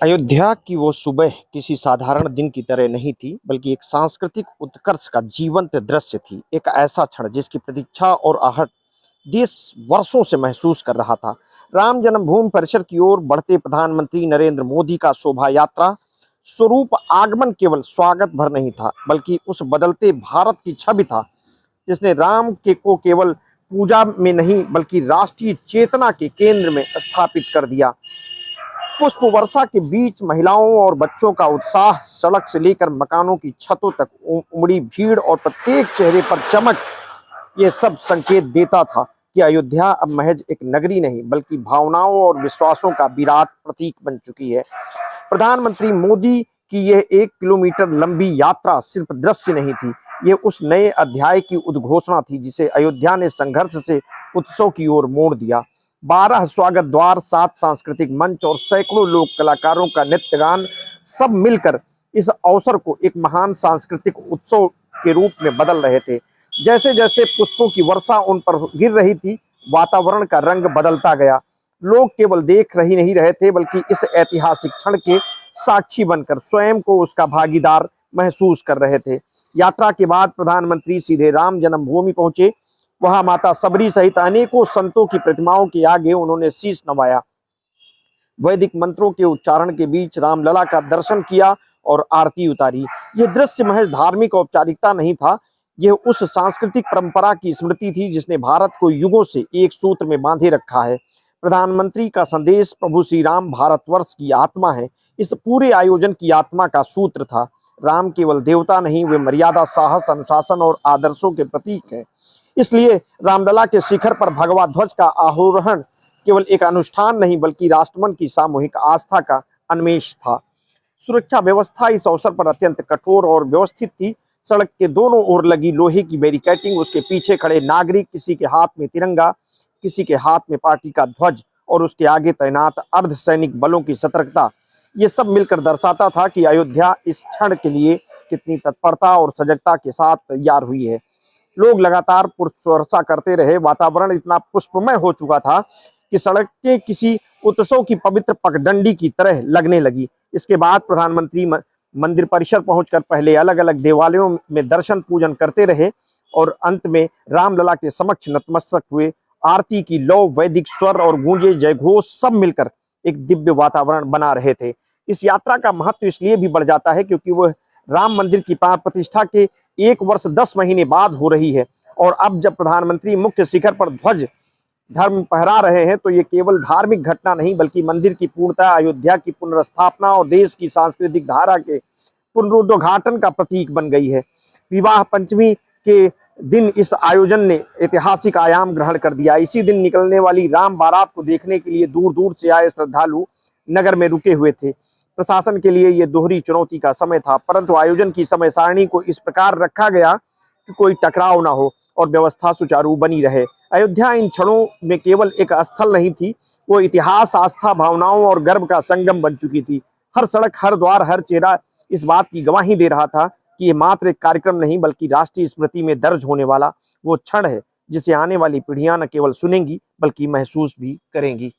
अयोध्या की वो सुबह किसी साधारण दिन की तरह नहीं थी, बल्कि एक सांस्कृतिक उत्कर्ष का जीवंत दृश्य थी। एक ऐसा क्षण जिसकी प्रतीक्षा और आहट देश वर्षों से महसूस कर रहा था। राम जन्मभूमि परिसर की ओर बढ़ते प्रधानमंत्री नरेंद्र मोदी का शोभा यात्रा स्वरूप आगमन केवल स्वागत भर नहीं था, बल्कि उस बदलते भारत की छवि था जिसने राम के को केवल पूजा में नहीं बल्कि राष्ट्रीय चेतना के केंद्र में स्थापित कर दिया। पुष्प वर्षा के बीच महिलाओं और बच्चों का उत्साह, सड़क से लेकर मकानों की छतों तक उमड़ी भीड़ और प्रत्येक चेहरे पर चमक, ये सब संकेत देता था कि अयोध्या अब महज एक नगरी नहीं बल्कि भावनाओं और विश्वासों का विराट प्रतीक बन चुकी है। प्रधानमंत्री मोदी की यह 1 किलोमीटर लंबी यात्रा सिर्फ दृश्य नहीं थी, ये उस नए अध्याय की उद्घोषणा थी जिसे अयोध्या ने संघर्ष से उत्सव की ओर मोड़ दिया। 12 स्वागत द्वार, 7 सांस्कृतिक मंच और सैकड़ों लोक कलाकारों का नृत्य गान सब मिलकर इस अवसर को एक महान सांस्कृतिक उत्सव के रूप में बदल रहे थे। जैसे जैसे पुष्पों की वर्षा उन पर गिर रही थी, वातावरण का रंग बदलता गया। लोग केवल देख रही नहीं रहे थे, बल्कि इस ऐतिहासिक क्षण के साक्षी बनकर स्वयं को उसका भागीदार महसूस कर रहे थे। यात्रा के बाद प्रधानमंत्री सीधे राम जन्मभूमि पहुंचे। वहां माता सबरी सहित अनेकों संतों की प्रतिमाओं के आगे उन्होंने शीश नवाया, वैदिक मंत्रों के उच्चारण के बीच रामलला का दर्शन किया और आरती उतारी। यह दृश्य महज धार्मिक औपचारिकता नहीं था, यह उस सांस्कृतिक परंपरा की स्मृति थी जिसने भारत को युगों से एक सूत्र में बांधे रखा है। प्रधानमंत्री का संदेश प्रभु श्री राम भारतवर्ष की आत्मा है, इस पूरे आयोजन की आत्मा का सूत्र था। राम केवल देवता नहीं, वे मर्यादा, साहस, अनुशासन और आदर्शों के प्रतीक हैं। इसलिए रामलला के शिखर पर भगवा ध्वज का आरोहण केवल एक अनुष्ठान नहीं बल्कि राष्ट्रमन की सामूहिक आस्था का अन्वेष था। सुरक्षा व्यवस्था इस अवसर पर अत्यंत कठोर और व्यवस्थित थी। सड़क के दोनों ओर लगी लोहे की बैरिकेडिंग, उसके पीछे खड़े नागरिक, किसी के हाथ में तिरंगा, किसी के हाथ में पार्टी का ध्वज और उसके आगे तैनात अर्धसैनिक बलों की सतर्कता, ये सब मिलकर दर्शाता था कि अयोध्या इस क्षण के लिए कितनी तत्परता और सजगता के साथ तैयार हुई है। लोग लगातार पुष्प वर्षा करते रहे। वातावरण इतना पुष्पमय हो चुका था कि सड़कें किसी उत्सव की पवित्र पगडंडी की तरह लगने लगी। इसके बाद प्रधानमंत्री मंदिर परिसर पहुंचकर पहले अलग अलग देवालयों में दर्शन पूजन करते रहे और अंत में रामलला के समक्ष नतमस्तक हुए। आरती की लौ, वैदिक स्वर और गूंजे जयघोष सब मिलकर एक दिव्य वातावरण बना रहे थे। इस यात्रा का महत्व इसलिए भी बढ़ जाता है क्योंकि वह राम मंदिर की प्राण प्रतिष्ठा के 1 वर्ष 10 महीने बाद हो रही है। और अब जब प्रधानमंत्री मुख्य शिखर पर ध्वज धर्म फहरा रहे हैं तो ये केवल धार्मिक घटना नहीं बल्कि मंदिर की पूर्णता, अयोध्या की पुनर्स्थापना और देश की सांस्कृतिक धारा के पुनरुद्घाटन का प्रतीक बन गई है। विवाह पंचमी के दिन इस आयोजन ने ऐतिहासिक आयाम ग्रहण कर दिया। इसी दिन निकलने वाली राम बारात को देखने के लिए दूर दूर से आए श्रद्धालु नगर में रुके हुए थे। प्रशासन के लिए यह दोहरी चुनौती का समय था, परंतु आयोजन की समय सारणी को इस प्रकार रखा गया कि कोई टकराव ना हो और व्यवस्था सुचारू बनी रहे। अयोध्या इन क्षणों में केवल एक स्थल नहीं थी, वो इतिहास, आस्था, भावनाओं और गर्व का संगम बन चुकी थी। हर सड़क, हर द्वार, हर चेहरा इस बात की गवाही दे रहा था कि ये मात्र एक कार्यक्रम नहीं बल्कि राष्ट्रीय स्मृति में दर्ज होने वाला वो क्षण है जिसे आने वाली पीढ़ियां न केवल सुनेंगी बल्कि महसूस भी करेंगी।